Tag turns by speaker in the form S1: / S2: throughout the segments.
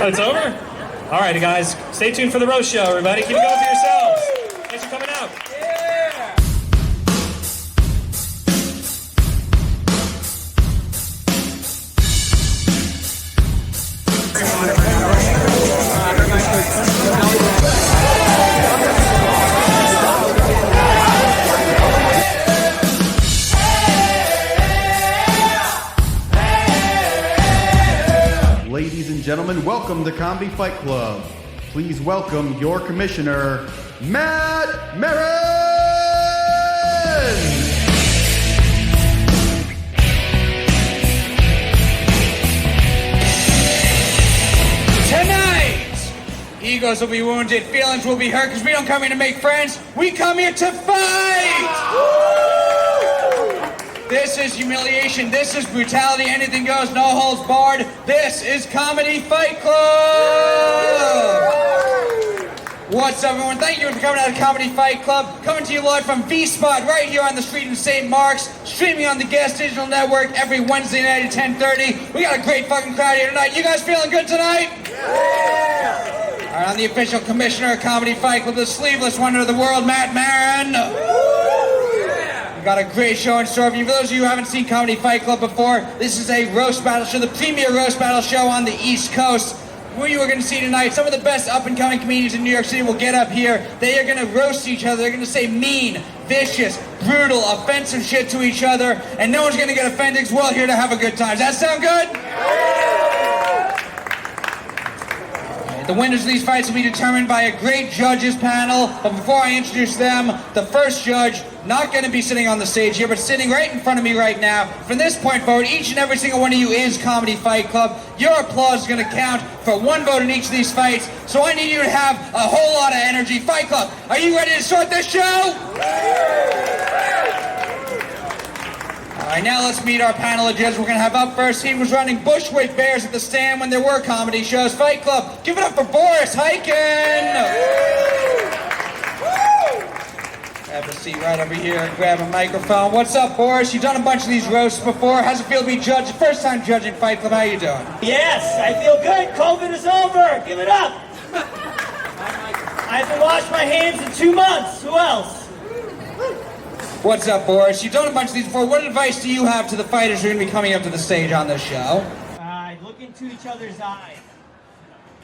S1: Oh, it's over? All right, guys. Stay tuned for the roast show, everybody. Keep it going for yourselves. Thanks for coming out.
S2: Ladies and gentlemen, welcome to Comedy Fight Club. Please welcome your commissioner, Matt Marin!
S3: Tonight, egos will be wounded, feelings will be hurt, because we don't come here to make friends, we come here to fight! This is humiliation, this is brutality, anything goes, no holds barred. This is Comedy Fight Club! What's up, everyone? Thank you for coming out of Comedy Fight Club. Coming to you live from V-Spot right here on the street in St. Mark's. Streaming on the Gas Digital Network every Wednesday night at 10:30. We got a great fucking crowd here tonight. You guys feeling good tonight? Yeah! All right, I'm the official commissioner of Comedy Fight Club, the sleeveless wonder of the world, Matt Marin. We got a great show in store for you. For those of you who haven't seen Comedy Fight Club before, this is a roast battle show, the premier roast battle show on the East Coast. Who you are going to see tonight, some of the best up-and-coming comedians in New York City will get up here. They are going to roast each other. They're going to say mean, vicious, brutal, offensive shit to each other, and no one's going to get offended because we're all here to have a good time. Does that sound good? The winners of these fights will be determined by a great judges panel. But before I introduce them, the first judge, not going to be sitting on the stage here, but sitting right in front of me right now. From this point forward, each and every single one of you is Comedy Fight Club. Your applause is going to count for one vote in each of these fights. So I need you to have a whole lot of energy. Fight Club, are you ready to start this show? All right, now let's meet our panel of judges. We're going to have up first. He was running Bushwick Bears at the Stand when there were comedy shows. Fight Club, give it up for Boris Hyken. Have a seat right over here and grab a microphone. What's up, Boris? You've done a bunch of these roasts before. How's it feel to be judged? First time judging Fight Club. How you doing?
S4: Yes, I feel good. COVID is over. Give it up. I haven't washed my hands in 2 months. Who else?
S3: What's up, Boris? You've done a bunch of these before. What advice do you have to the fighters who are going to be coming up to the stage on this show?
S4: Look into each other's eyes.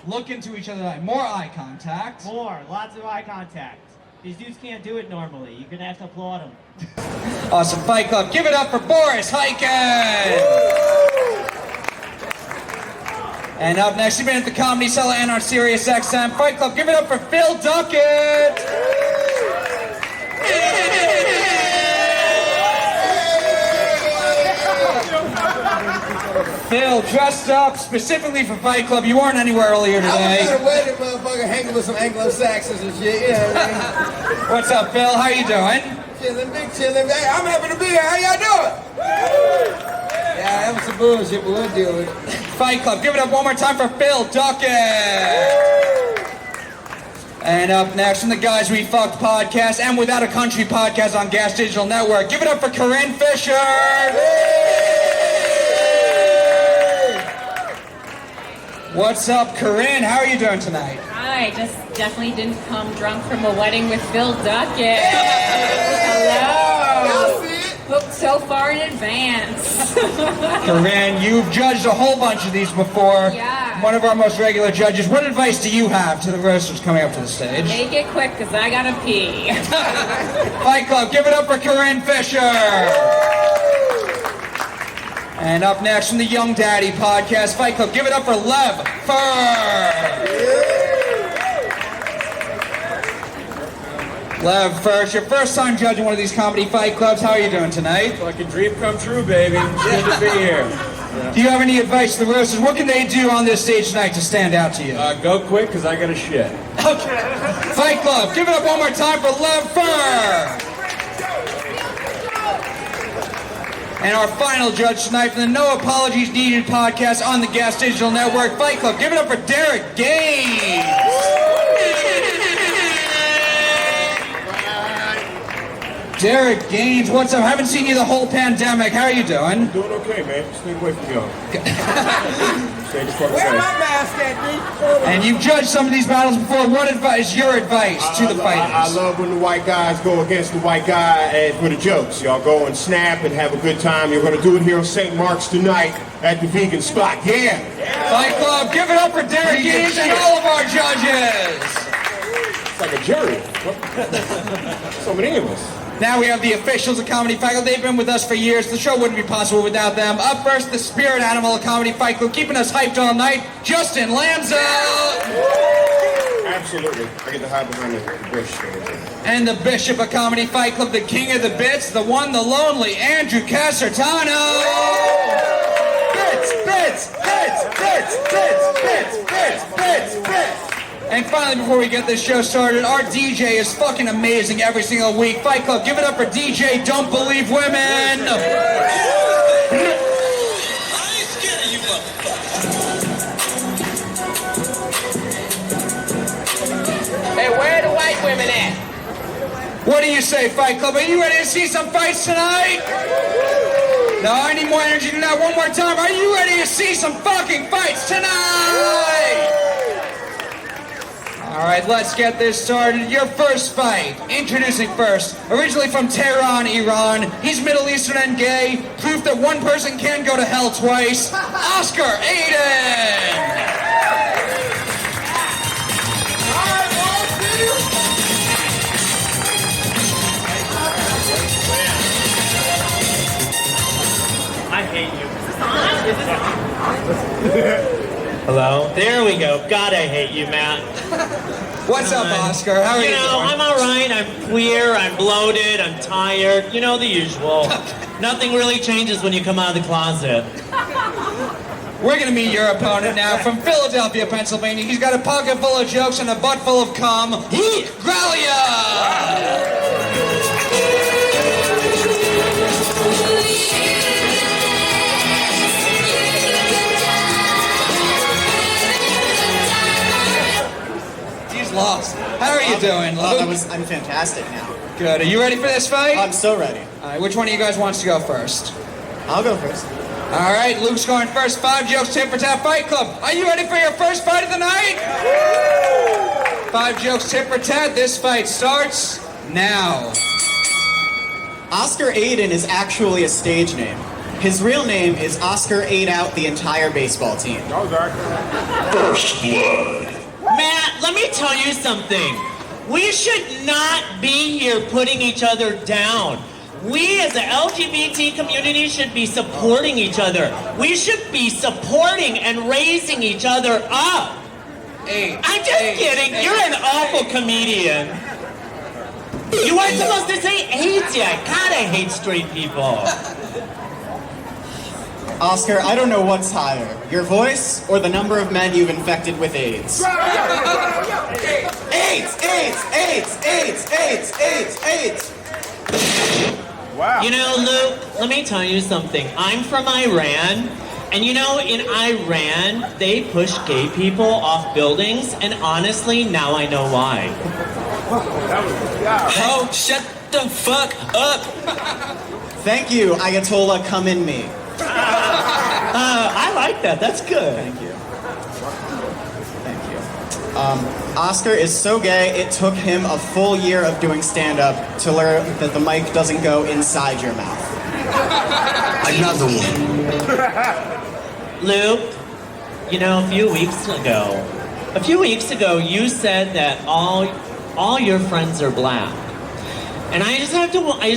S3: Look into each other's eyes. More eye contact.
S4: More. Lots of eye contact. These dudes can't do it normally. You're going to have to applaud them.
S3: Awesome. Fight Club, give it up for Boris Hyken! And up next, you've been at the Comedy Cellar and our Sirius XM. Fight Club, give it up for Phil Duckett! Phil, dressed up specifically for Fight Club. You weren't anywhere earlier today.
S5: I was at a wedding, motherfucker, hanging with some Anglo-Saxons and shit, you know what I mean?
S3: What's up, Phil? How you doing?
S5: Chillin', big chillin'. Hey, I'm happy to be here. How y'all doing? Yeah, that was some bullshit, but we'll deal with it.
S3: Fight Club, give it up one more time for Phil Duckett! And up next from the Guys We Fucked podcast and Without a Country podcast on Gas Digital Network, give it up for Corinne Fisher! What's up, Corinne? How are you doing tonight?
S6: Hi, just definitely didn't come drunk from a wedding with Phil Duckett. Hello.
S5: Y'all see it?
S6: Booked so far in advance.
S3: Corinne, you've judged a whole bunch of these before.
S6: Yeah.
S3: One of our most regular judges. What advice do you have to the roasters coming up to the stage?
S6: Make it quick, because I gotta pee.
S3: Fight Club, give it up for Corinne Fisher! And up next from the Young Daddy podcast, Fight Club, give it up for Lev Fur! Lev Fur, it's your first time judging one of these comedy fight clubs. How are you doing tonight?
S1: Fucking dream come true, baby. It's good to be here.
S3: Do you have any advice to the roasters? What can they do on this stage tonight to stand out to you?
S1: Go quick, because I got a shit.
S3: Fight Club, give it up one more time for Lev Fur! And our final judge tonight from the No Apologies Needed podcast on the Gas Digital Network, Fight Club. Give it up for Derek Gaines. Derek Gaines, what's up? Haven't seen you the whole pandemic. How are you doing?
S7: Doing okay, man. Stay away from y'all. Stay the fuck
S5: Where
S7: away.
S5: my mask at, D?
S3: And you've judged some of these battles before. What is your advice to the fighters?
S7: I love when the white guys go against the white guy and for the jokes. Y'all go and snap and have a good time. You're going to do it here on St. Mark's tonight at the vegan spot. Yeah.
S3: Fight Club, give it up for Derek Gaines and all of our judges.
S7: It's like a jury. So many of us.
S3: Now we have the officials of Comedy Fight Club. They've been with us for years. The show wouldn't be possible without them. Up first, the spirit animal of Comedy Fight Club, keeping us hyped all night, Justin Lanza.
S7: Absolutely. I get to hide behind the bush.
S3: And the bishop of Comedy Fight Club, the king of the bits, the one, the lonely, Andrew Casertano. Bits. And finally, before we get this show started, our DJ is fucking amazing every single week. Fight Club, give it up for DJ Don't Believe Women.
S8: Hey, where are the white women at?
S3: What do you say, Fight Club? Are you ready to see some fights tonight? No, I need more energy than that. One more time. Are you ready to see some fucking fights tonight? All right, let's get this started. Your first fight. Introducing first. Originally from Tehran, Iran. He's Middle Eastern and gay. Proof that one person can go to hell twice. Oscar Aiden.
S9: I hate you. Hello? There we go. God, I hate you, Matt.
S3: What's up, Oscar? How are you
S9: You know,
S3: doing?
S9: I'm all right. I'm queer. I'm bloated. I'm tired. You know, the usual. Nothing really changes when you come out of the closet.
S3: We're going to meet your opponent now from Philadelphia, Pennsylvania. He's got a pocket full of jokes and a butt full of cum. Luke Graglia! He's lost. How are you doing, Luke?
S10: I'm fantastic now.
S3: Good. Are you ready for this fight?
S10: I'm so ready.
S3: All right, which one of you guys wants to go first?
S10: I'll go first.
S3: All right, Luke's going first. 5 jokes, tit for tat, Fight Club. Are you ready for your first fight of the night? 5 jokes, tit for tat. This fight starts now.
S10: Oscar Aiden is actually a stage name. His real name is Oscar Ate Out the entire baseball team.
S9: First blood. Matt, let me tell you something. We should not be here putting each other down. We as the LGBT community should be supporting each other. We should be supporting and raising each other up. I'm just kidding. You're an awful comedian. You weren't supposed to say AIDS yet. God, I hate straight people.
S10: Oscar, I don't know what's higher, your voice or the number of men you've infected with AIDS. AIDS!
S7: Wow.
S9: You know, Luke, let me tell you something. I'm from Iran, and you know, in Iran, they push gay people off buildings, and honestly, now I know why.
S8: Oh, shut the fuck up.
S10: Thank you, Ayatollah Come In Me.
S9: I like that. That's good.
S10: Thank you. Oscar is so gay, it took him a full year of doing stand-up to learn that the mic doesn't go inside your mouth.
S8: Another one.
S9: Luke, you know, a few weeks ago, you said that all your friends are black. And I just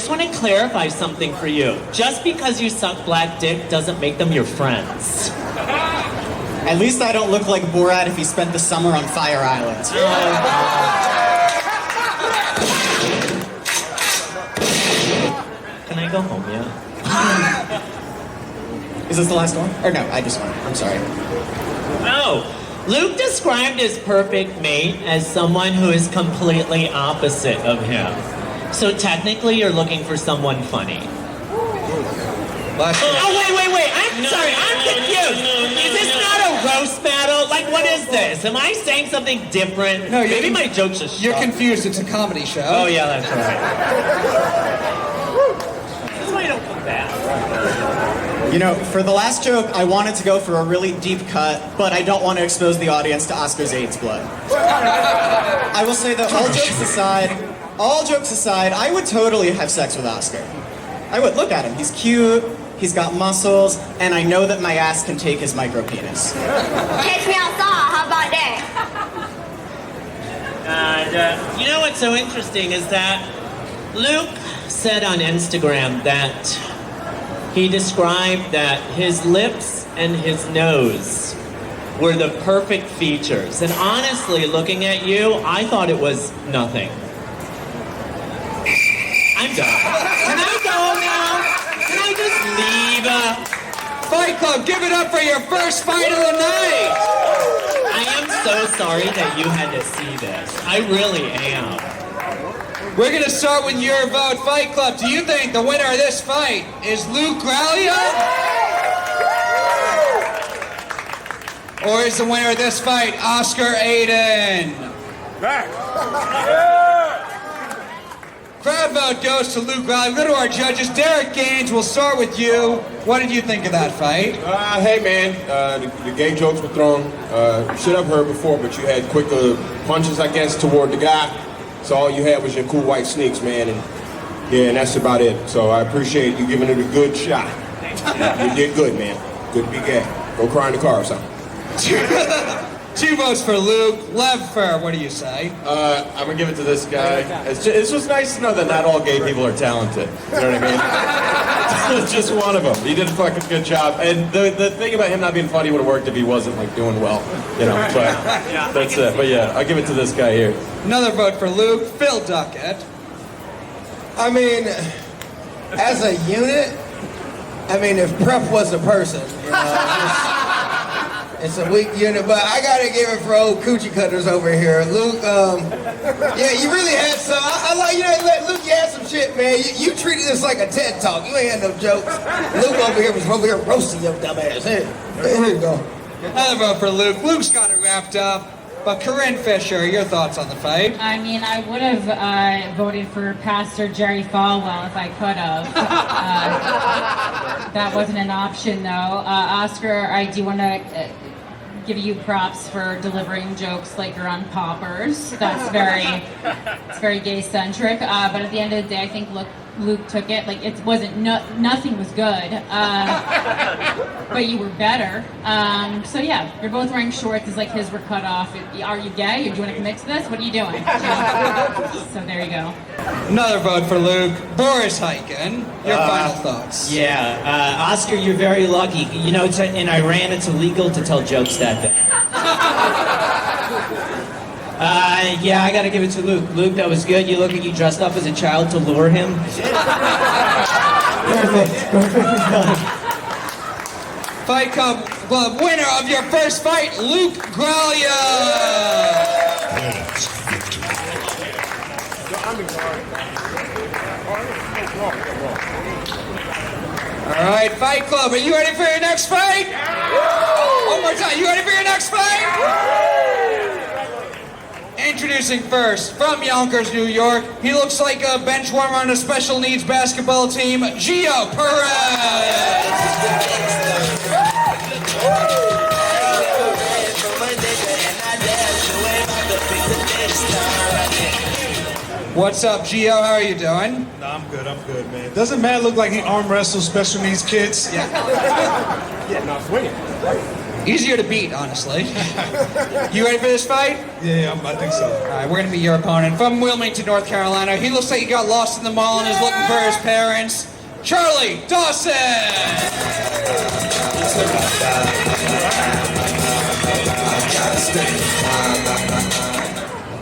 S9: want to clarify something for you. Just because you suck black dick doesn't make them your friends.
S10: At least I don't look like Borat if he spent the summer on Fire Island.
S9: Can I go home yet?
S10: Is this the last one? Or no, I just won. I'm sorry.
S9: No. Luke described his perfect mate as someone who is completely opposite of him. So technically, you're looking for someone funny. Oh, wait. I'm sorry. I'm confused. Is this not a roast battle? Like, what is this? Am I saying something different?
S3: No,
S9: maybe my jokes are
S3: You're
S9: stuck.
S3: confused. It's a comedy show.
S9: Oh yeah, that's right. This is why you don't come back.
S10: You know, for the last joke, I wanted to go for a really deep cut, but I don't want to expose the audience to Oscar's AIDS blood. I will say that all jokes aside, I would totally have sex with Oscar. I would. Look at him. He's cute, he's got muscles, and I know that my ass can take his micro penis.
S11: Catch me outside, how about that?
S9: You know what's so interesting is that Luke said on Instagram that he described that his lips and his nose were the perfect features. And honestly, looking at you, I thought it was nothing. I'm done. Can I go now? Can I just leave?
S3: Fight Club, give it up for your first fight of the night!
S9: I am so sorry that you had to see this. I really am.
S3: We're gonna start with your vote. Fight Club, do you think the winner of this fight is Luke Graglia? Or is the winner of this fight Oscar Aiden? Crowd vote goes to Luke Graglia. We'll go to our judges. Derek Gaines, we'll start with you. What did you think of that fight?
S7: Hey man, the gay jokes were thrown. Shit I've heard before, but you had quicker punches, I guess, toward the guy. So all you had was your cool white sneaks, man, and that's about it. So I appreciate you giving it a good shot. You did good, man. Good to be gay. Go cry in the car or something.
S5: 2 votes for Luke. Lev, what do you say?
S12: I'm gonna give it to this guy. It's just nice to know that not all gay people are talented. You know what I mean? It's just one of them. He did a fucking good job. And the thing about him not being funny would have worked if he wasn't like doing well. You know, but that's it. But yeah, I'll give it to this guy here.
S5: Another vote for Luke. Phil Duckett.
S13: I mean, as a unit, I mean, if prep was a person, you know, it's a weak unit, but I gotta give it for old coochie cutters over here. Luke, yeah, you really had some. I like, you know, Luke, you had some shit, man. You treated this like a TED Talk. You ain't had no jokes. Luke over here was roasting your dumb ass. Here you go.
S5: Another vote for Luke. Luke's got it wrapped up. But Corinne Fisher, your thoughts on the fight?
S6: I mean, I would have voted for Pastor Jerry Falwell if I could have. That wasn't an option, though. Oscar, I do want to give you props for delivering jokes like you're on poppers. That's very gay-centric. But at the end of the day, I think Luke took it. Like, it wasn't, nothing was good. But you were better. So yeah, you're both wearing shorts. It's like his were cut off. Are you gay? Or do you want to commit to this? What are you doing? So there you go.
S5: Another vote for Luke. Boris Hyken, your final thoughts.
S4: Yeah, Oscar, you're very lucky. You know, in Iran, it's illegal to tell jokes that bad. Yeah, I gotta give it to Luke. Luke, that was good. You look like you dressed up as a child to lure him. Perfect.
S5: Fight Club winner of your first fight, Luke Graglia. All right, Fight Club, are you ready for your next fight? One more time, you ready for your next fight? Introducing first, from Yonkers, New York, he looks like a bench warmer on a special needs basketball team, Gio Perez. What's up, Gio? How are you doing?
S14: No, I'm good, man. Doesn't Matt look like he arm wrestles special needs kids?
S5: Yeah.
S14: Yeah, not swinging.
S5: Easier to beat, honestly. You ready for this fight?
S14: Yeah, I think so.
S5: All right, we're going to meet your opponent. From Wilmington, North Carolina, he looks like he got lost in the mall and is looking for his parents, Charlie Dawson!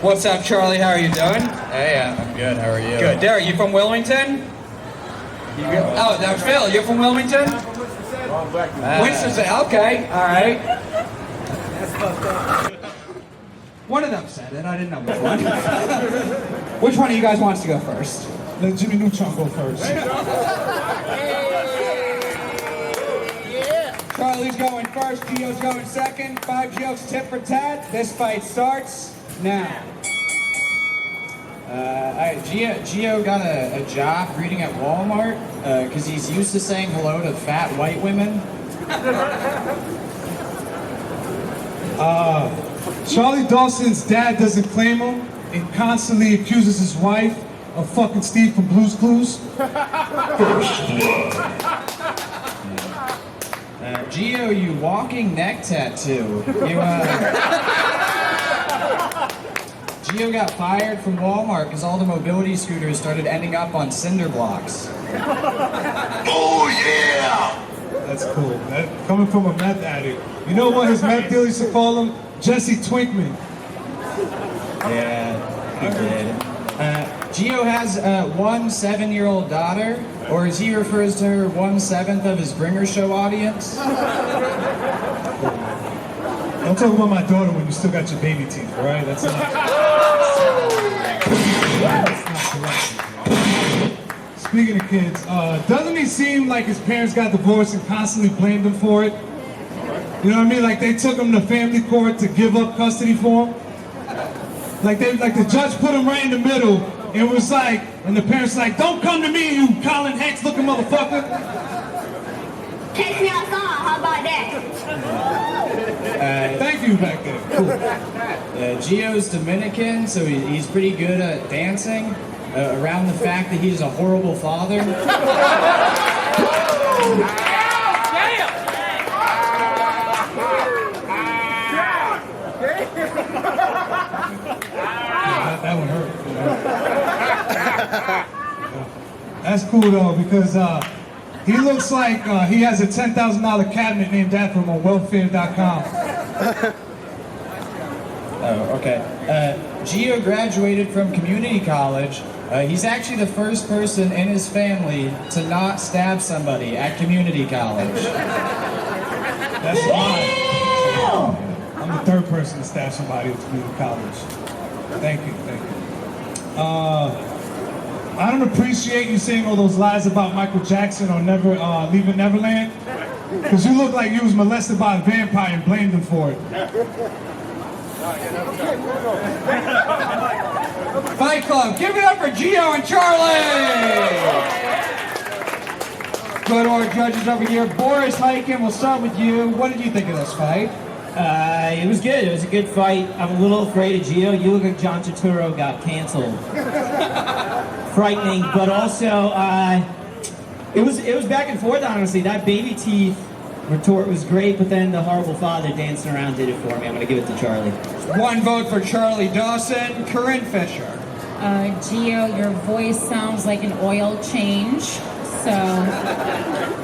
S5: What's up, Charlie? How are you doing?
S12: Hey, I'm good. How are you?
S5: Good. Derek, you from Wilmington? Oh, that's Phil. You're from Wilmington? Winston-Salem. Okay. All right. That's fucked up. One of them said it. I didn't know which one. Which one of you guys wants to go first?
S14: Let Jimmy Neutron go first.
S5: Charlie's going first, Gio's going second. 5 jokes, tit for tat. This fight starts now.
S15: Gio got a job greeting at Walmart because he's used to saying hello to fat white women.
S14: Charlie Dawson's dad doesn't claim him and constantly accuses his wife of fucking Steve from Blue's Clues.
S15: Gio, you walking neck tattoo. Gio got fired from Walmart because all the mobility scooters started ending up on cinder blocks.
S14: Oh yeah! That's cool. That, coming from a meth addict. You know what his meth dealer used to call him? Jesse Twinkman.
S15: Yeah, he did. Gio has one 7-year-old daughter, or as he refers to her, 1/7 of his bringer show audience.
S14: Don't talk about my daughter when you still got your baby teeth, all right? That's not correct. Speaking of kids, doesn't he seem like his parents got divorced and constantly blamed him for it? You know what I mean? Like they took him to family court to give up custody for him. Like the judge put him right in the middle. It was like, and the parents like, don't come to me, you Colin Hanks looking motherfucker.
S11: Take me outside, how about that?
S14: Thank you back there. Cool.
S15: Gio's Dominican, so he's pretty good at dancing around the fact that he's a horrible father.
S14: That one hurt. That's cool though, because he looks like he has a $10,000 cabinet named after him on welfare.com.
S15: Oh, okay. Gio graduated from community college. He's actually the first person in his family to not stab somebody at community college.
S14: That's fine. I'm the third person to stab somebody at community college. Thank you, thank you. I don't appreciate you saying all those lies about Michael Jackson or never Leaving Neverland, because you look like you was molested by a vampire and blamed him for it.
S5: Fight Club, give it up for Gio and Charlie! Go to our judges over here. Boris Hyken, we'll start with you. What did you think of this fight?
S4: It was good. It was a good fight. I'm a little afraid of Gio. You look like John Turturro got canceled. Frightening, but also it was back and forth. Honestly, that baby teeth retort was great, but then the horrible father dancing around did it for me. I'm gonna give it to Charlie.
S5: 1 vote for Charlie Dawson. Corinne Fisher.
S6: Gio, your voice sounds like an oil change, so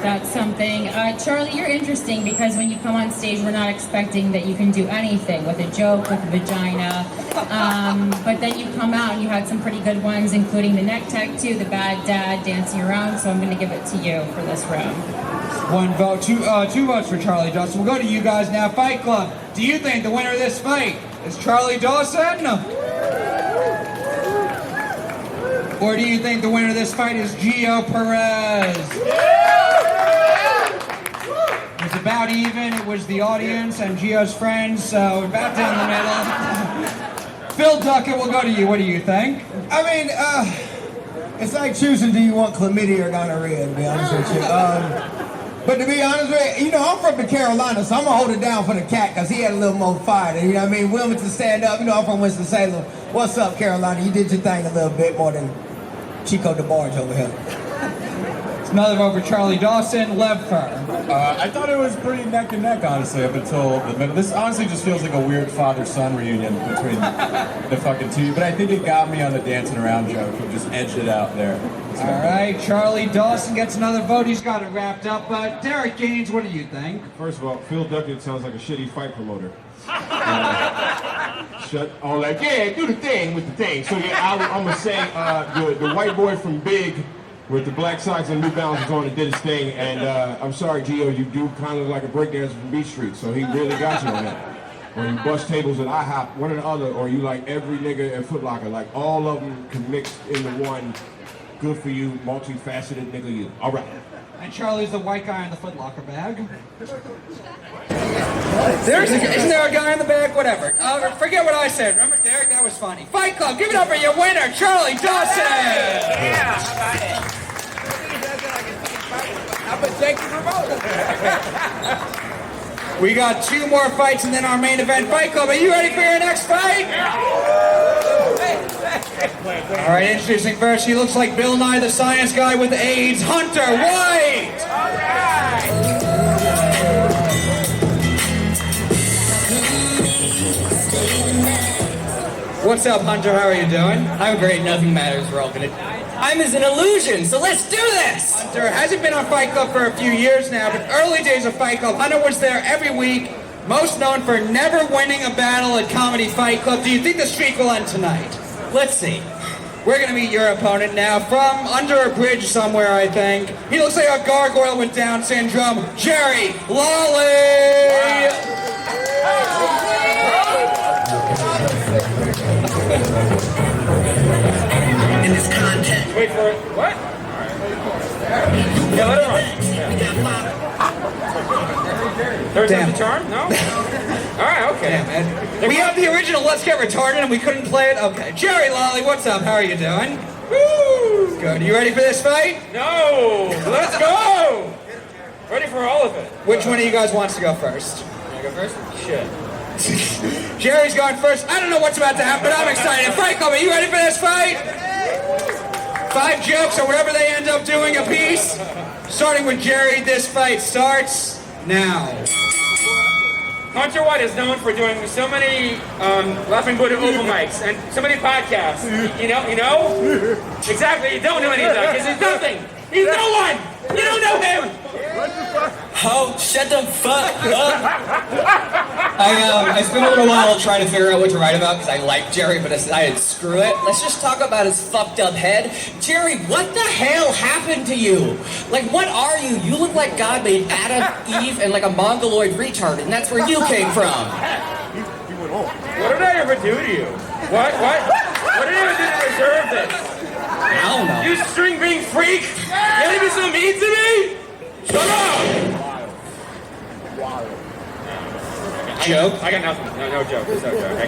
S6: that's something. Charlie, you're interesting because when you come on stage, we're not expecting that you can do anything with a joke, with a vagina, but then you come out and you had some pretty good ones, including the neck tattoo, the bad dad dancing around, so I'm going to give it to you for this round.
S5: 1 vote, 2 votes for Charlie Dawson. We'll go to you guys now. Fight Club, do you think the winner of this fight is Charlie Dawson? Or do you think the winner of this fight is Gio Perez? It was about even. It was the audience and Gio's friends, so about down the middle. Phil Duckett, we'll go to you. What do you think?
S13: I mean, it's like choosing do you want chlamydia or gonorrhea, to be honest with you. But to be honest with you, I'm from the Carolinas, so I'm going to hold it down for the cat because he had a little more fire. You know what I mean? Wilmington, stand up. I'm from Winston-Salem. What's up, Carolina? You did your thing a little bit more than Chico DeBarge over here.
S5: It's another vote for Charlie Dawson. Levfer.
S12: I thought it was pretty neck and neck, honestly, up until the middle. This honestly just feels like a weird father-son reunion between the fucking two. But I think it got me on the dancing around joke. It just edged it out there.
S5: All right, Charlie Dawson gets another vote. He's got it wrapped up. Derek Gaines, what do you think?
S7: First of all, Phil Duckett sounds like a shitty fight promoter. Like, yeah, do the thing with the thing. So yeah, I'm gonna say the white boy from Big with the black socks and New Balances on and did his thing. And I'm sorry, Gio, you do kind of like a breakdancer from Beach Street, so he really got you on that. Or you bust tables at IHOP, one or the other, or you like every nigga at Foot Locker, like all of them can mix into one. Good for you, multifaceted nigga you. All right.
S5: And Charlie's the white guy in the Foot Locker bag. Isn't there a guy in the bag? Whatever. Forget what I said. Remember, Derek? That was funny. Fight Club, give it up for your winner, Charlie Dawson!
S13: Yeah, how about it? I'm gonna take you remote.
S5: We got 2 more fights and then our main event, Fight Club. Are you ready for your next fight? All right, introducing first, he looks like Bill Nye the Science Guy with AIDS, Hunter White!
S13: All right.
S5: What's up, Hunter? How are you doing?
S16: I'm great. Nothing matters. We're all gonna die. Time is an illusion, so let's do this!
S5: Hunter hasn't been on Fight Club for a few years now, but early days of Fight Club, Hunter was there every week, most known for never winning a battle at Comedy Fight Club. Do you think the streak will end tonight?
S16: Let's see.
S5: We're gonna meet your opponent now from under a bridge somewhere, I think. He looks like a gargoyle with Down syndrome, Jerry Lawley!
S8: In this context.
S1: Wait for it. What? Yeah, let it run. Third time's the charm? No? Alright, okay.
S5: Damn, man. We have the original Let's Get Retarded and we couldn't play it? Okay. Jerry Lawley, what's up? How are you doing? Woo! Good. You ready for this fight?
S1: No! Let's go! Ready for all of it.
S5: Which one of you guys wants to go first?
S1: Can I go first? Shit.
S5: Jerry's going first. I don't know what's about to happen, but I'm excited. Fight Club, are you ready for this fight? 5 jokes or whatever they end up doing a piece. Starting with Jerry, this fight starts now.
S1: Hunter White is known for doing so many Laughing Buddha open mics and so many podcasts. You know? Exactly, you don't know any of that because he's nothing. He's no one. You don't know him.
S16: Oh, shut the fuck up! I spent a little while trying to figure out what to write about because I like Jerry, but I decided, screw it. Let's just talk about his fucked up head. Jerry, what the hell happened to you? Like, what are you? You look like God made Adam, Eve, and like a mongoloid retard, and that's where you came from.
S1: What did I ever do to you? What? What did I ever do to deserve this?
S16: I don't know.
S1: You string being freak! You gotta be so mean to me? Shut up!
S16: Joke?
S1: I got nothing. No joke. There's no joke. I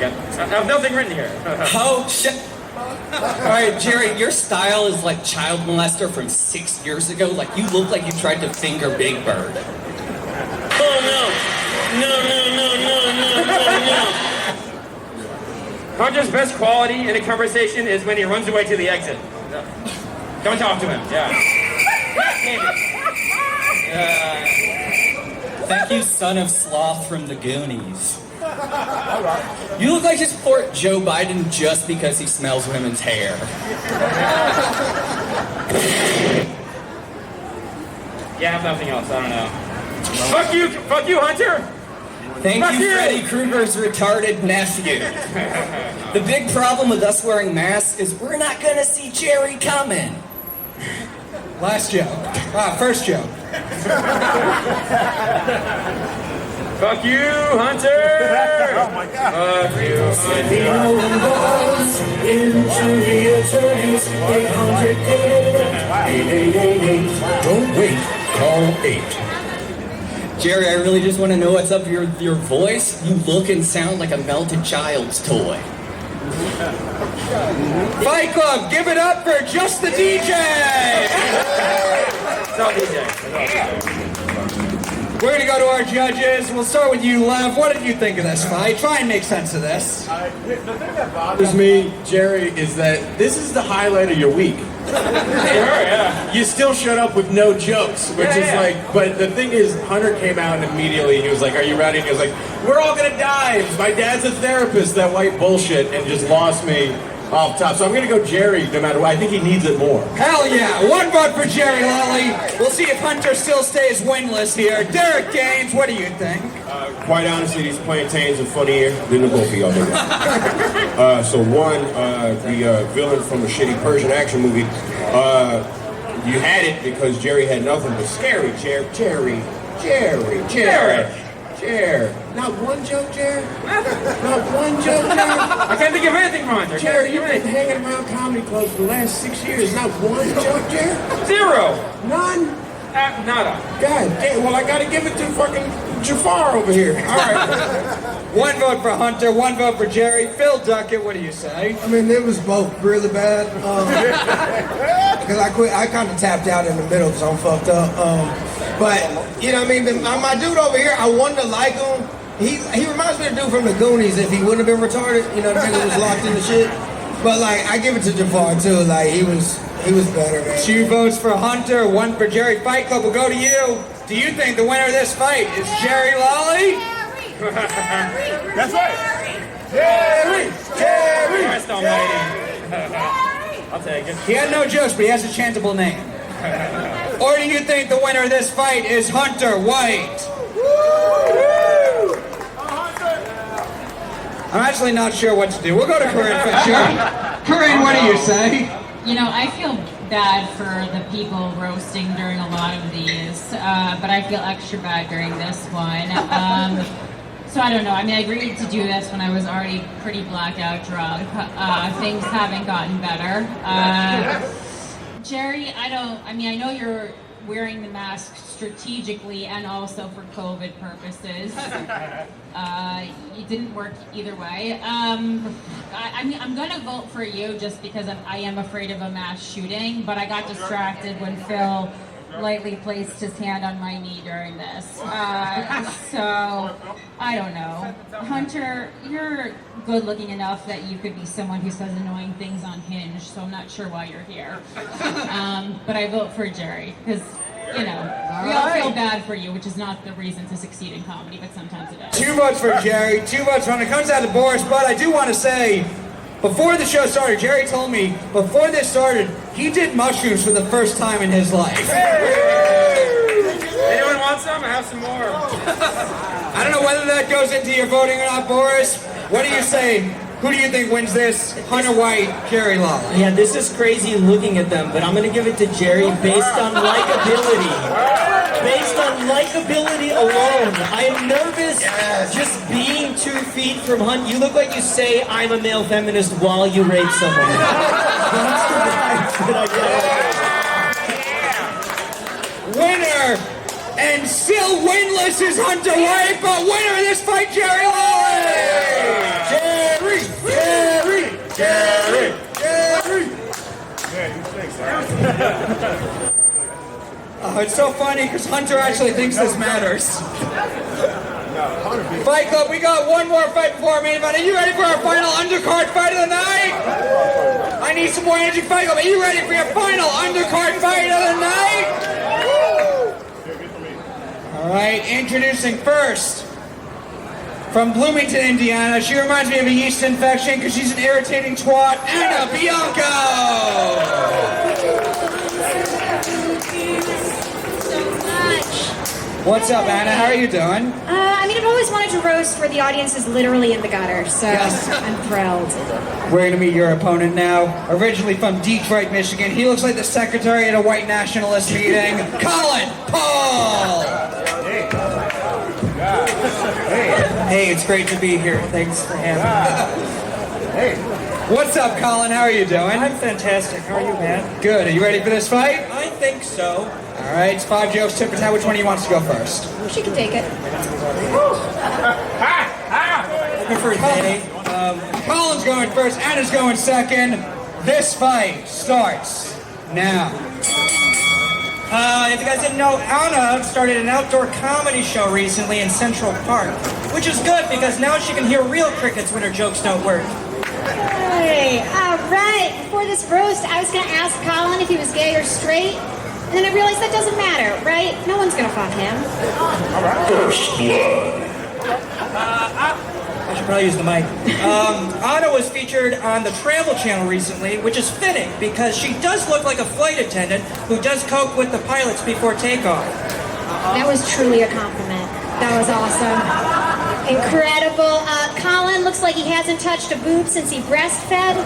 S1: have nothing written here.
S16: Oh, shit. Alright, Jerry, your style is like child molester from 6 years ago. Like, you look like you tried to finger Big Bird.
S8: Oh no. No.
S1: Hunter's best quality in a conversation is when he runs away to the exit. Don't talk to him. Yeah.
S16: Thank you, son of sloth from the Goonies. You look like you support Joe Biden just because he smells women's hair.
S1: Yeah, I have nothing else. I don't know. Fuck you, Hunter!
S16: Thank you, Freddy Krueger's retarded nephew. The big problem with us wearing masks is we're not gonna see Jerry coming.
S5: Last joke. First joke.
S1: Fuck you, Hunter! Oh my God. Fuck you, Hunter.
S8: Into the attorneys, 800 Don't wait, call 8.
S16: Jerry, I really just want to know what's up with your voice. You look and sound like a melted child's toy.
S5: Fight Club, give it up for Just the DJ!
S1: It's all DJ.
S5: We're going to go to our judges. We'll start with you, Lev. What did you think of this fight? Try and make sense of this.
S12: The thing that bothers me, Jerry, is that this is the highlight of your week.
S1: Yeah.
S12: You still showed up with no jokes, which is like, but the thing is, Hunter came out and immediately he was like, are you ready? And he was like, we're all gonna die. My dad's a therapist, that white bullshit, and just lost me off top. So I'm gonna go Jerry no matter what. I think he needs it more.
S5: Hell yeah. 1 vote for Jerry Lawley. We'll see if Hunter still stays winless here. Derek Gaines, what do you think?
S7: Quite honestly, these plantains are funnier than the both of y'all together. So one, the villain from a shitty Persian action movie, you had it because Jerry had nothing but scary. Jerry. Not one joke, Jerry? Not one joke, Jerry?
S1: I can't think of anything from Hunter.
S7: Jerry, you've been hanging around comedy clubs for the last 6 years. Not one joke, Jerry?
S1: 0.
S7: None?
S1: Nada.
S7: God damn, well, I gotta give it to fucking Jafar over here. All right.
S5: One vote for Hunter, one vote for Jerry. Phil Duckett, what do you say?
S13: I mean, it was both really bad. Because I kind of tapped out in the middle because I'm fucked up. But, you know what I mean? My dude over here, I wanted to like him. He reminds me of the dude from the Goonies if he wouldn't have been retarded. You know, the nigga was locked in the shit. But, like, I give it to Jafar, too. Like, he was better, man.
S5: 2 votes for Hunter, 1 for Jerry. Fight Club will go to you. Do you think the winner of this fight is Jerry Lolly?
S1: That's right.
S5: Jerry!
S1: Christ almighty. I'll take it.
S5: He had no jokes, but he has a chantable name. Or do you think the winner of this fight is Hunter White? I'm actually not sure what to do. We'll go to Corinne Fisher. Corinne, what do you say?
S6: You know, I feel bad for the people roasting during a lot of these, but I feel extra bad during this one. So I don't know. I mean, I agreed to do this when I was already pretty blackout drunk. Things haven't gotten better. Jerry, I know you're wearing the mask strategically and also for COVID purposes. It didn't work either way. I'm gonna vote for you just because I am afraid of a mass shooting, but I got distracted when Phil lightly placed his hand on my knee during this. So, I don't know. Hunter, you're good looking enough that you could be someone who says annoying things on Hinge, so I'm not sure why you're here. But I vote for Jerry, because, you know, we all feel bad for you, which is not the reason to succeed in comedy, but sometimes it is.
S5: 2 votes for Jerry, 2 votes for Hunter. It comes down to Boris, but I do want to say, before the show started, Jerry told me, before this started, he did mushrooms for the first time in his life.
S1: Anyone want some? I have some more.
S5: I don't know whether that goes into your voting or not, Boris. What do you say? Who do you think wins this? Hunter White, Jerry Lawler.
S9: Yeah, this is crazy looking at them, but I'm gonna give it to Jerry based on likability. Based on likability alone. I am nervous just being 2 feet from Hunt. You look like you say I'm a male feminist while you rape someone. That's the vibes that I get.
S5: Winner and still winless is Hunter White, but winner of this fight, Jerry Lawler! Jerry! Oh, it's so funny because Hunter actually thinks this matters. Fight Club, we got one more fight before our main event. Are you ready for our final undercard fight of the night? I need some more energy, Fight Club. Are you ready for your final undercard fight of the night? All right, introducing first, from Bloomington, Indiana. She reminds me of a yeast infection because she's an irritating twat, Anna Bianco! What's up, Anna? How are you doing?
S17: I've always wanted to roast where the audience is literally in the gutter, so
S5: Yes.
S17: I'm thrilled.
S5: We're going to meet your opponent now. Originally from Detroit, Michigan. He looks like the secretary at a white nationalist meeting. Colin Paul! Hey, it's great to be here. Thanks for having me. Hey. What's up, Colin? How are you doing?
S18: I'm fantastic. How are you, man?
S5: Good. Are you ready for this fight?
S18: I think so.
S5: All right, it's 5 jokes. Tip for tat. Which one of you wants to go first?
S17: She can take it.
S18: I prefer they.
S5: Colin's going first. Anna's going second. This fight starts now.
S18: If you guys didn't know, Anna started an outdoor comedy show recently in Central Park, which is good because now she can hear real crickets when her jokes don't work.
S17: Hey, all right. Before this roast, I was going to ask Colin if he was gay or straight, and then I realized that doesn't matter, right? No one's going to fuck him.
S8: First blood.
S18: I should probably use the mic. Anna was featured on the Travel Channel recently, which is fitting because she does look like a flight attendant who does coke with the pilots before takeoff.
S17: That was truly a compliment. That was awesome. Incredible. Colin looks like he hasn't touched a boob since he breastfed.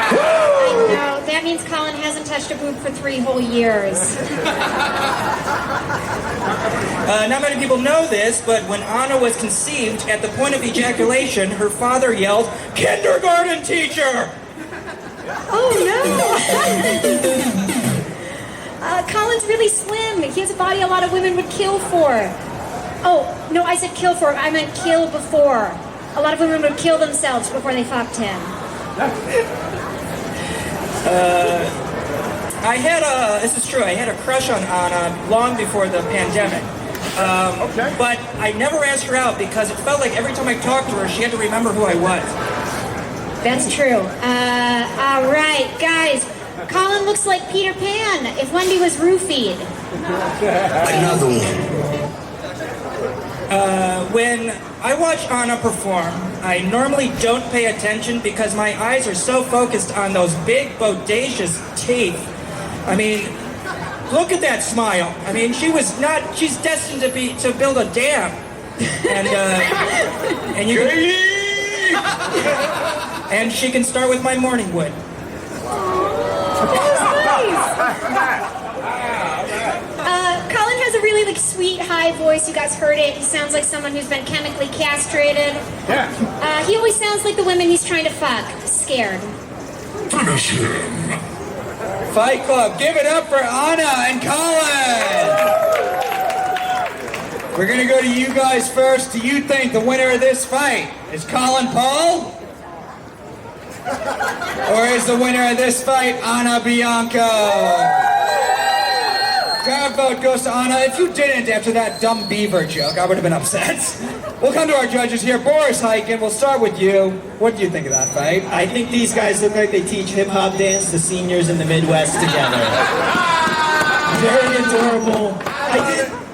S17: I know. That means Colin hasn't touched a boob for 3 whole years.
S18: Not many people know this, but when Anna was conceived, at the point of ejaculation, her father yelled, "Kindergarten teacher!"
S17: Oh, no. Colin's really slim. He has a body a lot of women would kill for. Oh, no, I said kill for. I meant kill before. A lot of women would kill themselves before they fucked him.
S18: This is true, I had a crush on Anna long before the pandemic. But I never asked her out because it felt like every time I talked to her, she had to remember who I was.
S17: That's true. All right, guys. Colin looks like Peter Pan if Wendy was roofied.
S8: Another one.
S18: When I watch Anna perform, I normally don't pay attention because my eyes are so focused on those big, bodacious teeth. I mean, look at that smile. I mean, she's destined to build a dam. And you and she can start with my morning wood.
S17: Colin has a really sweet high voice. You guys heard it. He sounds like someone who's been chemically castrated.
S8: Yeah.
S17: He always sounds like the women he's trying to fuck. Scared.
S8: Finish him.
S3: Fight Club, give it up for Anna and Colin! We're gonna go to you guys first. Do you think the winner of this fight is Colin Paul? Or is the winner of this fight Anna Bianco? Crowd vote goes to Anna. If you didn't after that dumb beaver joke, I would have been upset. We'll come to our judges here. Boris Heiken, we'll start with you. What do you think of that fight?
S4: I think these guys look like they teach hip-hop dance to seniors in the Midwest together. Very adorable.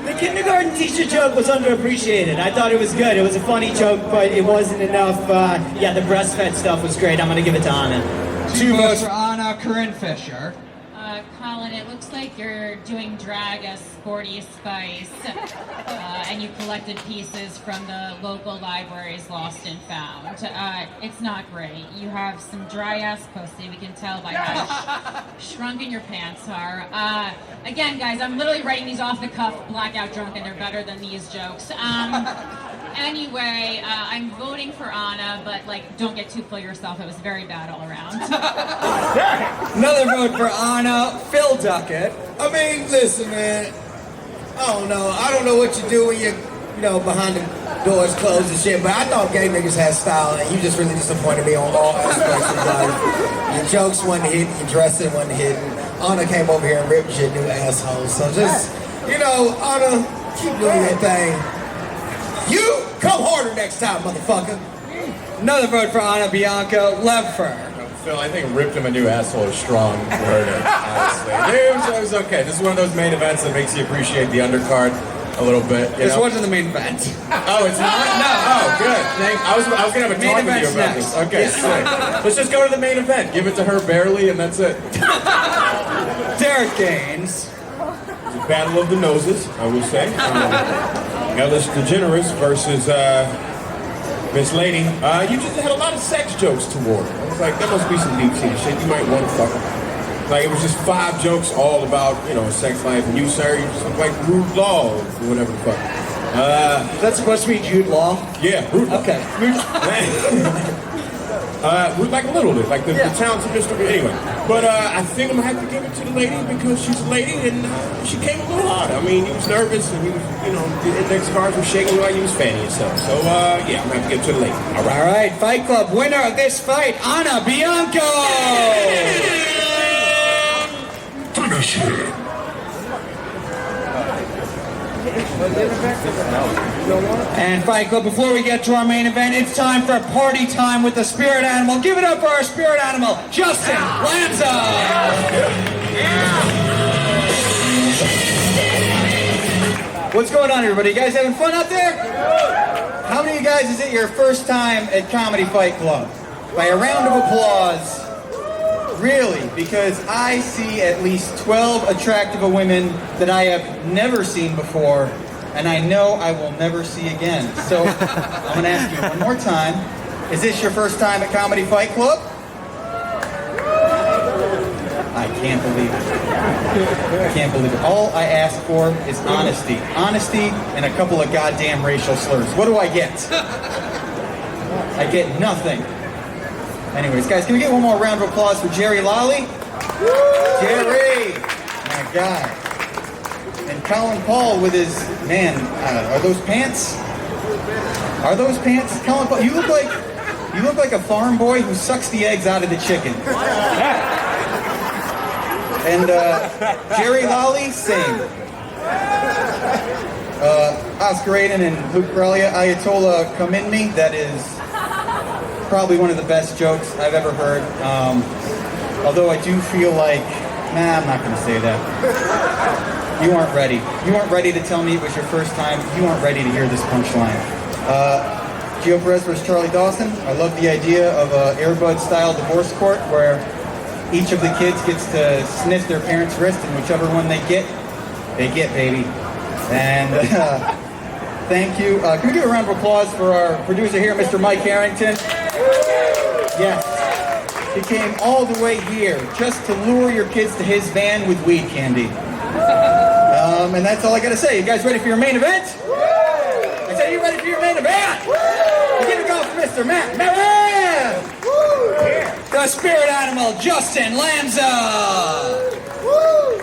S4: The kindergarten teacher joke was underappreciated. I thought it was good. It was a funny joke, but it wasn't enough. The breastfed stuff was great. I'm going to give it to Anna.
S3: 2 votes for Anna. Corinne Fisher.
S6: Colin, it looks like you're doing drag as Sporty Spice, and you collected pieces from the local library's Lost and Found. It's not great. You have some dry-ass pussy. We can tell by how shrunken your pants are. Again, guys, I'm literally writing these off the cuff, blackout drunk, and they're better than these jokes. Anyway, I'm voting for Anna, but don't get too full of yourself. It was very bad all around.
S3: Another vote for Anna. Phil Duckett.
S13: I mean, listen, man. I don't know what you do when you're, behind the doors closed and shit, but I thought gay niggas had style, and you just really disappointed me on all aspects of life. Your jokes wasn't hitting, your dressing wasn't hitting. Anna came over here and ripped your new asshole. So just, Anna, keep doing your thing. You come harder next time, motherfucker.
S3: Another vote for Anna Bianco. Levfer.
S12: Phil, I think ripped him a new asshole is strong word, honestly. It was okay. This is one of those main events that makes you appreciate the undercard a little bit.
S3: This wasn't the main event.
S12: Oh, it's not? No. Oh, good. I was going to have a talk with you about this. Okay, sick. Let's just go to the main event. Give it to her barely, and that's it.
S3: Derek Gaines.
S7: It's a battle of the noses, I will say. Ellis DeGeneres versus Miss Lady. You just had a lot of sex jokes toward her. I was like, that must be some deep-seated shit. You might want to fuck her. It was just 5 jokes all about, sex life. And you, sir, you just look like Rude Law or whatever the fuck.
S3: Is that supposed to be Jude Law?
S7: Yeah, Rude Law.
S3: Okay.
S7: Like a little bit, like the talented Mr. Anyway. But I think I'm going to have to give it to the lady because she's a lady and she came a little hard. I mean, he was nervous and he was, the index cards were shaking while he was fanning himself. So, I'm going to have to give it to the lady.
S3: All right. Fight Club winner of this fight, Anna Bianco!
S8: Finish him.
S3: And Fight Club, before we get to our main event, it's time for party time with the spirit animal. Give it up for our spirit animal, Justin Lanza! What's going on, everybody? You guys having fun out there? How many of you guys is it your first time at Comedy Fight Club? By a round of applause. Really, because I see at least 12 attractive women that I have never seen before, and I know I will never see again. So I'm going to ask you one more time. Is this your first time at Comedy Fight Club? I can't believe it. I can't believe it. All I ask for is honesty. Honesty and a couple of goddamn racial slurs. What do I get? I get nothing. Anyways, guys, can we get one more round of applause for Jerry Lolly? Jerry!
S10: my God. And Colin Paul with his, man, are those pants? Are those pants? Colin Paul, you look like a farm boy who sucks the eggs out of the chicken. And Jerry Lolly, same. Oscar Aiden and Luke Corellia, Ayatollah Khamenei, that is probably one of the best jokes I've ever heard. Although I do feel like, I'm not going to say that. You aren't ready. You aren't ready to tell me it was your first time. You aren't ready to hear this punchline. Gio Perez versus Charlie Dawson. I love the idea of an Air Bud-style divorce court where each of the kids gets to sniff their parents' wrist, and whichever one they get, baby. And thank you. Can we give a round of applause for our producer here, Mr. Mike Harrington? Yes. He came all the way here just to lure your kids to his van with weed candy. And that's all I got to say. You guys ready for your main event? I said, you ready for your main event? Give it a go for Mr. Matt Merritt!
S3: The spirit animal, Justin Lanza!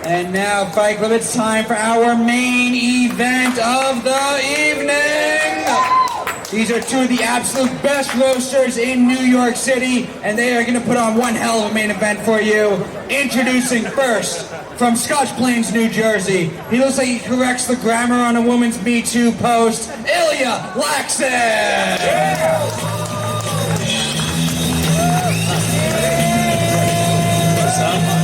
S3: And now, Fight Club, it's time for our main event of the evening! These are two of the absolute best roasters in New York City, and they are going to put on one hell of a main event for you. Introducing first, from Scotch Plains, New Jersey, he looks like he corrects the grammar on a woman's Me Too post, Ilya Laxon!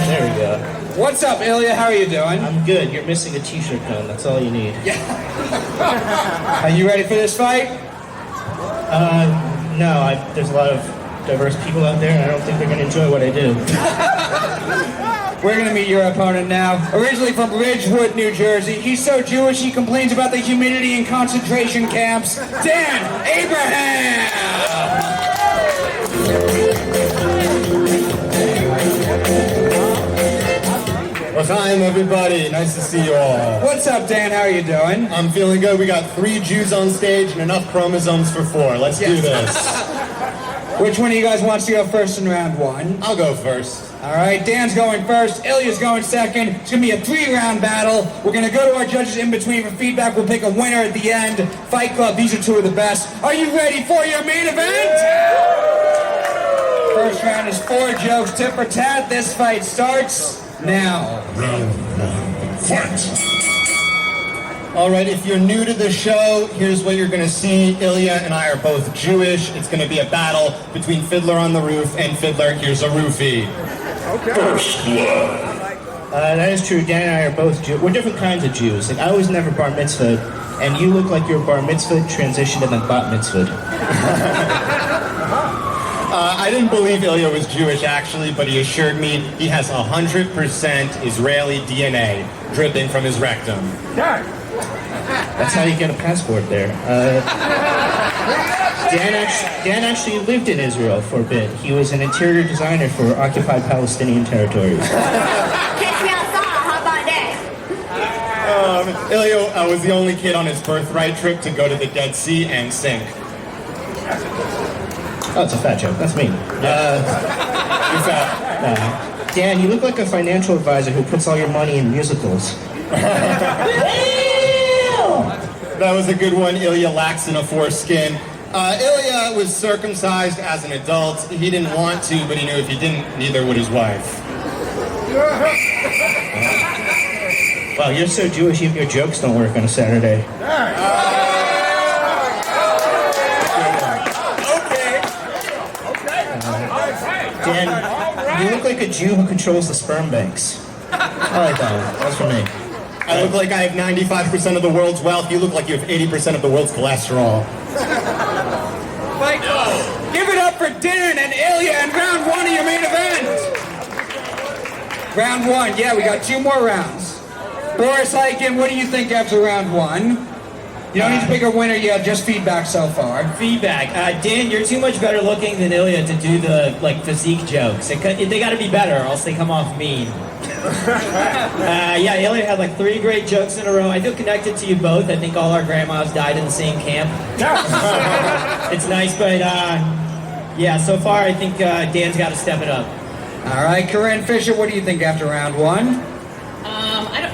S19: There we go.
S3: What's up, Ilya? How are you doing?
S19: I'm good. You're missing a t-shirt gun. That's all you need.
S3: Yeah. Are you ready for this fight?
S19: No. There's a lot of diverse people out there, and I don't think they're going to enjoy what I do.
S3: We're going to meet your opponent now. Originally from Ridgewood, New Jersey. He's so Jewish he complains about the humidity in concentration camps. Dan Abraham!
S12: Well, time, everybody. Nice to see you all.
S3: What's up, Dan? How are you doing?
S12: I'm feeling good. We got 3 Jews on stage and enough chromosomes for 4. Let's do this.
S3: Which one of you guys wants to go first in round 1?
S12: I'll go first.
S3: All right, Dan's going first. Ilya's going second. It's going to be a 3-round battle. We're going to go to our judges in between for feedback. We'll pick a winner at the end. Fight Club, these are 2 of the best. Are you ready for your main event? First round is 4 jokes, tit for tat. This fight starts now.
S8: Round 1, fight!
S12: All right, if you're new to the show, here's what you're going to see. Ilya and I are both Jewish. It's going to be a battle between Fiddler on the Roof and Fiddler Here's a Roofie.
S8: Okay. First blood.
S19: That is true. Dan and I are both Jews. We're different kinds of Jews. Like, I was never bar mitzvahed, and you look like you're bar mitzvahed, transitioned, and then bat mitzvahed.
S12: I didn't believe Ilya was Jewish, actually, but he assured me he has 100% Israeli DNA dripping from his rectum.
S19: That's how you get a passport there. Dan actually lived in Israel for a bit. He was an interior designer for occupied Palestinian territories.
S11: Catch me outside. How about that?
S12: Ilya was the only kid on his birthright trip to go to the Dead Sea and sink.
S19: Oh, it's a fat joke. That's me.
S12: You're fat.
S19: Dan, you look like a financial advisor who puts all your money in musicals.
S12: That was a good one. Ilya lacks in a foreskin. Ilya was circumcised as an adult. He didn't want to, but he knew if he didn't, neither would his wife.
S19: Wow, you're so Jewish, even your jokes don't work on a Saturday. Dan, you look like a Jew who controls the sperm banks. I like that one. That's for me.
S12: I look like I have 95% of the world's wealth. You look like you have 80% of the world's cholesterol.
S3: Fight Club, give it up for Dan and Ilya in round 1 of your main event. Round 1, yeah, we got 2 more rounds. Boris Hyken, what do you think after round 1? You don't need to pick a winner yet, just feedback so far.
S4: Feedback. Dan, you're too much better looking than Ilya to do the physique jokes. They got to be better, or else they come off mean. Yeah, Ilya had 3 great jokes in a row. I feel connected to you both. I think all our grandmas died in the same camp. It's nice, but yeah, so far I think Dan's got to step it up.
S3: All right, Corinne Fisher, what do you think after round 1?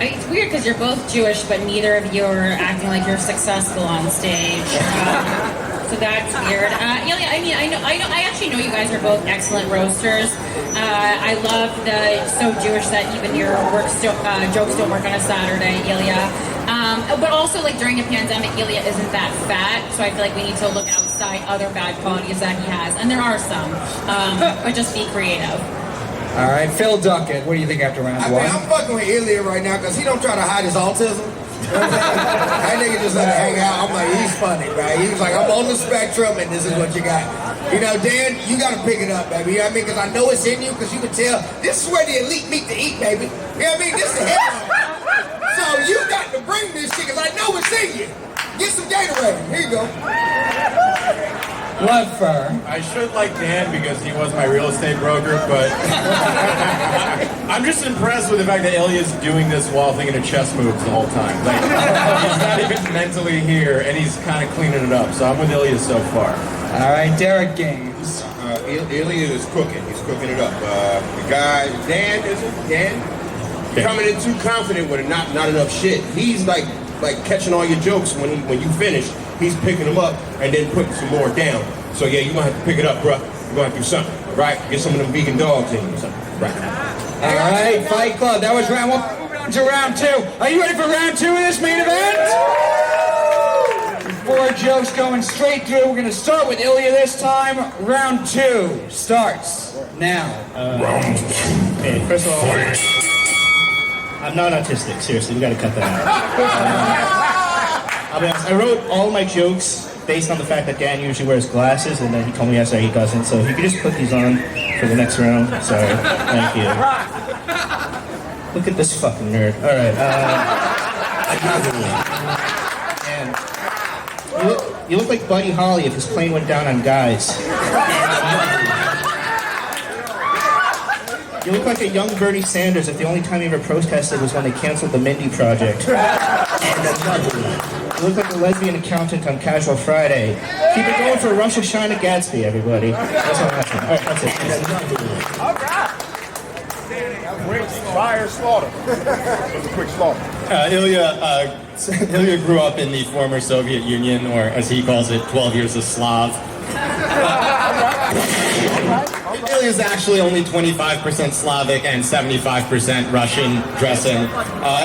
S6: it's weird because you're both Jewish, but neither of you are acting like you're successful on stage. So that's weird. Ilya, I actually know you guys are both excellent roasters. I love the so Jewish that even your jokes don't work on a Saturday, Ilya. But also, like, during a pandemic, Ilya isn't that fat, so I feel like we need to look outside other bad qualities that he has, and there are some. But just be creative.
S5: All right, Phil Duckett, what do you think after round one?
S13: I'm fucking with Ilya right now because he don't try to hide his autism. You know what I'm saying? That nigga just let it hang out. I'm like, he's funny, right? He was like, I'm on the spectrum, and this is what you got. You know, Dan, you got to pick it up, baby. You know what I mean? Because I know it's in you, because you can tell this is where the elite meet to eat, baby. You know what I mean? This is the headline. So you got to bring this shit, because I know it's in you. Get some Gatorade. Here you go.
S5: Love fur.
S12: I should like Dan because he was my real estate broker, but I'm just impressed with the fact that Ilya's doing this while thinking of chess moves the whole time. Like, he's not even mentally here, and he's kind of cleaning it up. So I'm with Ilya so far.
S5: All right, Derek Gaines.
S7: Ilya is cooking. He's cooking it up. The guy, Dan, is it? Dan? Coming in too confident with not enough shit. He's like catching all your jokes when you finish. He's picking them up and then putting some more down. So yeah, you're gonna have to pick it up, bro. You're gonna have to do something, right? Get some of them vegan dogs in or something, right?
S5: All right, Fight Club. That was round one. Moving on to round two. Are you ready for round two of this main event? 4 jokes going straight through. We're gonna start with Ilya this time. Round 2 starts now.
S19: Round 2. Hey, first of all, I'm not autistic. Seriously, we gotta cut that out. I'll be honest, I wrote all my jokes based on the fact that Dan usually wears glasses, and then he told me yesterday he doesn't. So if you could just put these on for the next round. Sorry. Thank you. Look at this fucking nerd. All right. And you look like Buddy Holly if his plane went down on guys. You look like a young Bernie Sanders if the only time he ever protested was when they canceled the Mindy Project. You look like a lesbian accountant on Casual Friday. Keep it going for Rosh Hashanah Gatsby, everybody. That's all I'm asking. All right, that's it.
S20: All right. Fire slaughter. It was a quick slaughter.
S21: Ilya grew up in the former Soviet Union, or as he calls it, 12 years a Slav. Ilya is actually only 25% Slavic and 75% Russian dressing.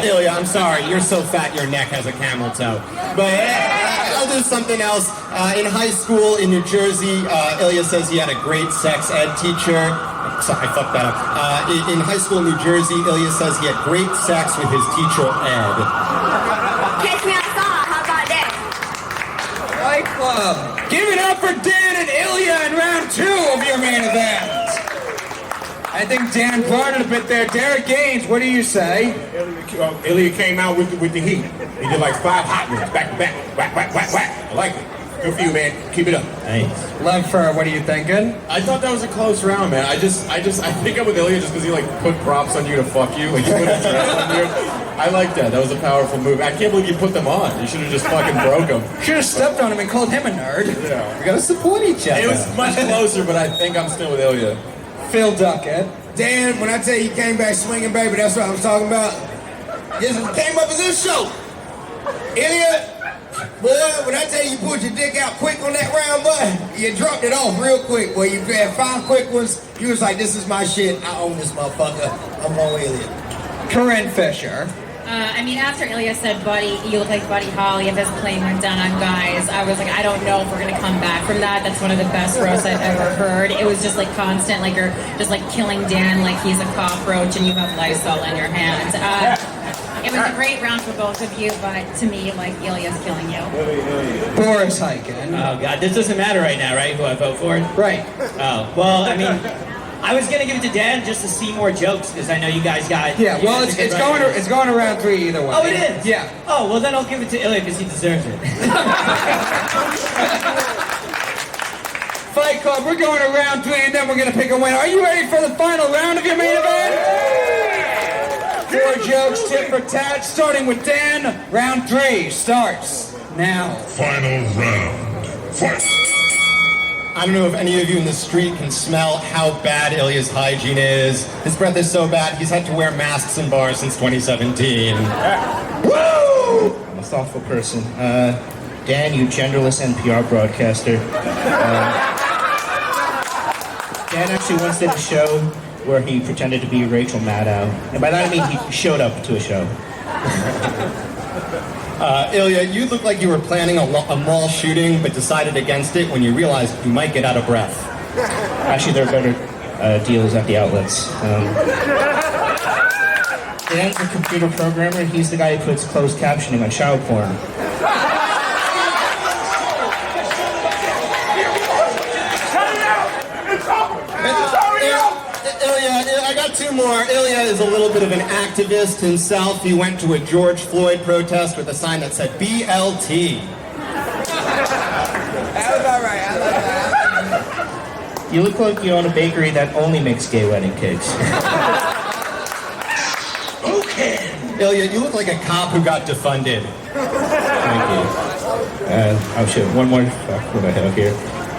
S21: Ilya, I'm sorry, you're so fat your neck has a camel toe. But I'll do something else. In high school in New Jersey, Ilya says he had a great sex ed teacher. Sorry, I fucked that up. In high school in New Jersey, Ilya says he had great sex with his teacher, Ed.
S11: Catch me outside, how about that?
S5: Fight Club. Give it up for Dan and Ilya in round 2 of your main event. I think Dan brought it a bit there. Derek Gaines, what do you say?
S7: Ilya came out with the heat. He did like 5 hot ones, back to back, whack, whack, whack, whack. I like it. Good for you, man. Keep it up.
S5: Nice. Love Fur, what are you thinking?
S12: I thought that was a close round, man. I think I'm with Ilya just because he like put props on you to fuck you. Like he put his dress on you. I like that. That was a powerful move. I can't believe you put them on. You should have just fucking broke them.
S5: Should have stepped on him and called him a nerd.
S12: Yeah.
S5: We gotta support each other.
S12: It was much closer, but I think I'm still with Ilya.
S5: Phil Duckett.
S13: Dan, when I tell you he came back swinging, baby, that's what I was talking about. This came up as this show. Ilya, boy, when I tell you pulled your dick out quick on that round, boy, you dropped it off real quick. Boy, you had 5 quick ones. You was like, this is my shit. I own this motherfucker. I'm on Ilya.
S5: Corinne Fisher.
S6: After Ilya said, Buddy, you look like Buddy Holly if his plane went down on guys, I was like, I don't know if we're gonna come back from that. That's one of the best roasts I've ever heard. It was just like constant, like you're just like killing Dan like he's a cockroach and you have Lysol in your hands. It was a great round for both of you, but to me, like, Ilya's killing you.
S5: Boris Hyken.
S22: Oh, God, this doesn't matter right now, right, who I vote for?
S5: Right.
S22: Oh, well, I was going to give it to Dan just to see more jokes, because I know you guys got...
S5: Yeah, well, it's going to round 3 either way.
S22: Oh, it is?
S5: Yeah.
S22: Oh, well, then I'll give it to Ilya, because he deserves it.
S5: Fight Club, we're going to round 3, and then we're going to pick a winner. Are you ready for the final round of your main event? 4 jokes, tit for tat, starting with Dan. Round 3 starts now.
S8: Final round. Fight!
S21: I don't know if any of you in the street can smell how bad Ilya's hygiene is. His breath is so bad, he's had to wear masks in bars since 2017.
S19: Woo! I'm a thoughtful person. Dan, you genderless NPR broadcaster. Dan actually once did a show where he pretended to be Rachel Maddow. And by that I mean he showed up to a show.
S21: Ilya, you look like you were planning a mall shooting, but decided against it when you realized you might get out of breath.
S19: Actually, there are better deals at the outlets. Dan's a computer programmer. He's the guy who puts closed captioning on child porn.
S21: Ilya, I got two more. Ilya is a little bit of an activist himself. He went to a George Floyd protest with a sign that said BLT.
S13: That was all right. I like that.
S19: You look like you own a bakery that only makes gay wedding cakes.
S21: Okay. Ilya, you look like a cop who got defunded.
S19: Thank you. Oh shit, one more. What do I have here?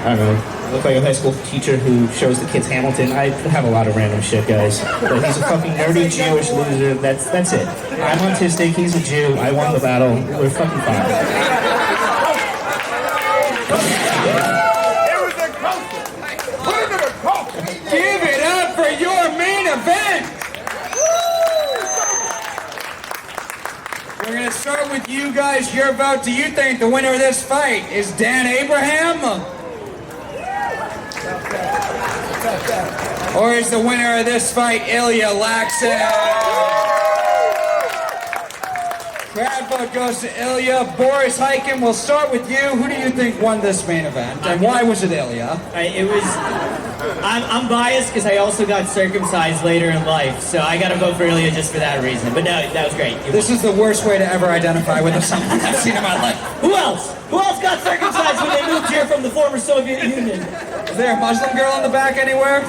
S19: I don't know. I look like a high school teacher who shows the kids Hamilton. I have a lot of random shit, guys. But he's a fucking nerdy Jewish loser. That's it. I'm autistic. He's a Jew. I won the battle. We're fucking fine.
S3: Give it up for your main event! We're gonna start with you guys. Your vote. Do you think the winner of this fight is Dan Abraham? Or is the winner of this fight Ilya Laxin? Crowd vote goes to Ilya. Boris Hyken, we'll start with you. Who do you think won this main event, and why was it Ilya?
S22: I'm biased because I also got circumcised later in life, so I gotta vote for Ilya just for that reason. But no, that was great.
S3: This is the worst way to ever identify with someone I've seen in my life.
S22: Who else? Who else got circumcised when they moved here from the former Soviet Union?
S3: Is there a Muslim girl in the back anywhere?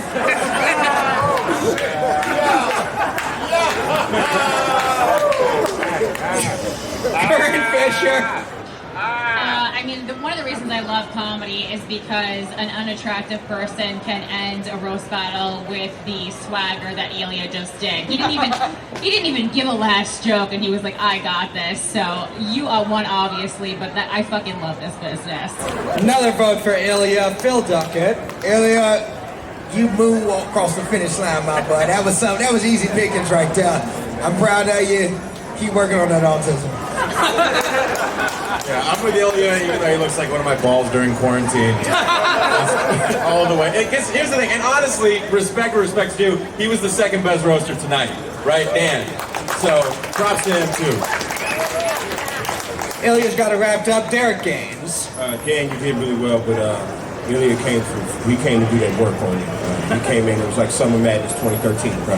S3: Karen Fisher.
S6: I mean, one of the reasons I love comedy is because an unattractive person can end a roast battle with the swagger that Ilya just did. He didn't even give a last joke, and he was like, "I got this." So you won, obviously, but I fucking love this business.
S3: Another vote for Ilya. Phil Duckett.
S13: Ilya, you moonwalk across the finish line, my bud. That was easy pickings right there. I'm proud of you. Keep working on that autism.
S12: Yeah, I'm with Ilya, even though he looks like one of my balls during quarantine. All the way. Here's the thing, and honestly, respect where respect's due, he was the second best roaster tonight, right, Dan? So, props to him, too.
S3: Ilya's got it wrapped up. Derek Gaines.
S7: Dan, you did really well, but Ilya came to do that work on you. He came in, it was like Summer Madness 2013, bro.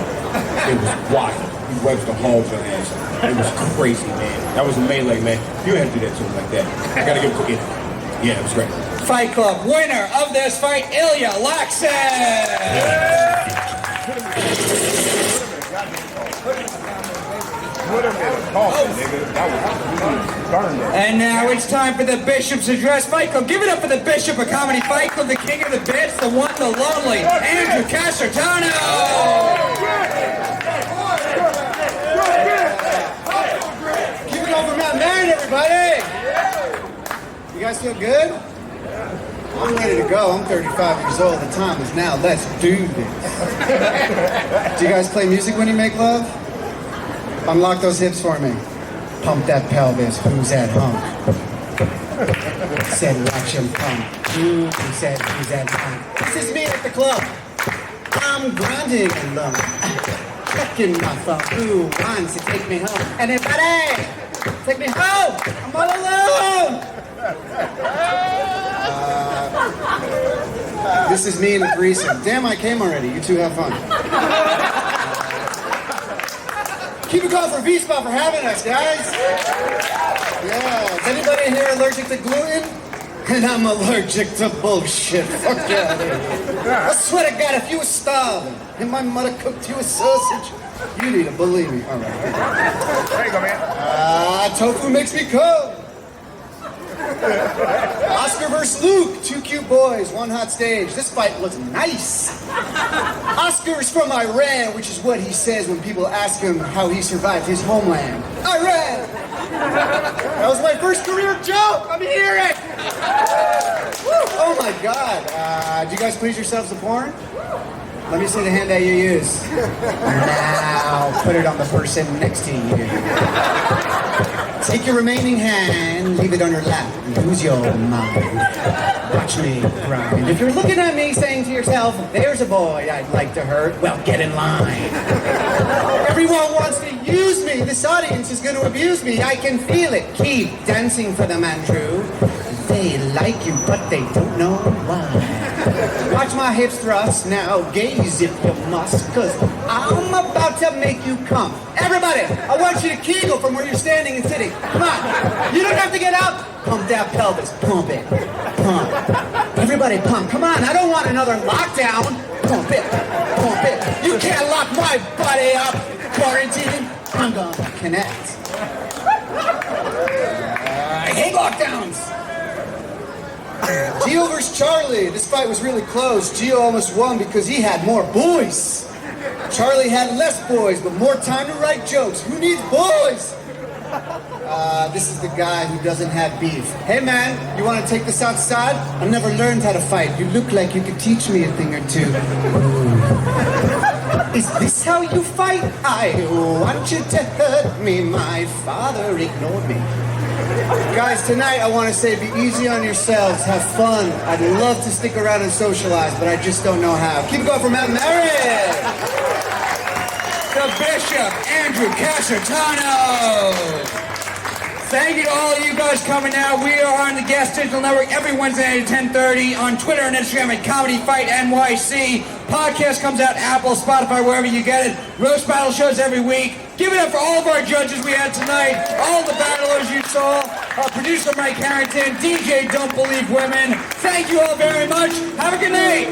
S7: It was wild. He webs the hogs on ass. It was crazy, man. That was a melee, man. You had to do that to him like that. I gotta give it to Ilya. Yeah, it was great.
S3: Fight Club winner of this fight, Ilya Laxin. And now it's time for the Bishop's address. Fight Club, give it up for the Bishop of Comedy Fight Club, the king of the bits, the one, the lonely, Andrew Casertano.
S2: Keep it over my man, everybody! You guys feel good? I'm ready to go. I'm 35 years old. The time is now. Let's do this. Do you guys play music when you make love? Unlock those hips for me. Pump that pelvis. Who's that hunk? Said watch him pump. Who said who's that hunk? This is me at the club. I'm grinding and checking my thumb. Who wants to take me home? Anybody? Take me home! I'm all alone! This is me in the threesome. Damn, I came already. You two have fun. Keep a call for V-Spot for having us, guys. Yeah. Is anybody in here allergic to gluten? And I'm allergic to bullshit. Fuck yeah. I swear to God, if you were starving and my mother cooked you a sausage, you need to believe me. All right. There you go, man. Tofu makes me cold. Oscar versus Luke, two cute boys, one hot stage. This fight was nice. Oscar's from Iran, which is what he says when people ask him how he survived his homeland. Iran! That was my first career joke! Let me hear it! Oh my God. Do you guys please yourselves to porn? Let me see the hand that you use. Now, put it on the person next to you. Take your remaining hand, leave it on your lap, and use your mind. Watch me grind. If you're looking at me saying to yourself, there's a boy I'd like to hurt, well, get in line. Everyone wants to use me. This audience is going to abuse me. I can feel it. Keep dancing for them, Andrew. They like you, but they don't know why. Watch my hips thrust, now gaze if you must, cause I'm about to make you come. Everybody, I want you to kegel from where you're standing and sitting. Come on, you don't have to get up. Pump that pelvis, pump it, pump. Everybody pump, come on, I don't want another lockdown. Pump it, pump it. You can't lock my body up. Quarantine, I'm gonna connect. I hate lockdowns. Gio versus Charlie. This fight was really close. Gio almost won because he had more boys. Charlie had less boys, but more time to write jokes. Who needs boys? This is the guy who doesn't have beef. Hey man, you want to take this outside? I never learned how to fight. You look like you could teach me a thing or two. Is this how you fight? I want you to hurt me. My father ignored me. Guys, tonight I want to say be easy on yourselves, have fun. I'd love to stick around and socialize, but I just don't know how. Keep it going for Matt Merritt!
S3: The Bishop, Andrew Casatano. Thank you to all of you guys coming out. We are on the Gas Digital Network every Wednesday night at 10:30, on Twitter and Instagram at Comedy Fight NYC. Podcast comes out Apple, Spotify, wherever you get it. Roast battle shows every week. Give it up for all of our judges we had tonight, all the battlers you saw, our producer Mike Harrington, DJ Don't Believe Women. Thank you all very much. Have a good night.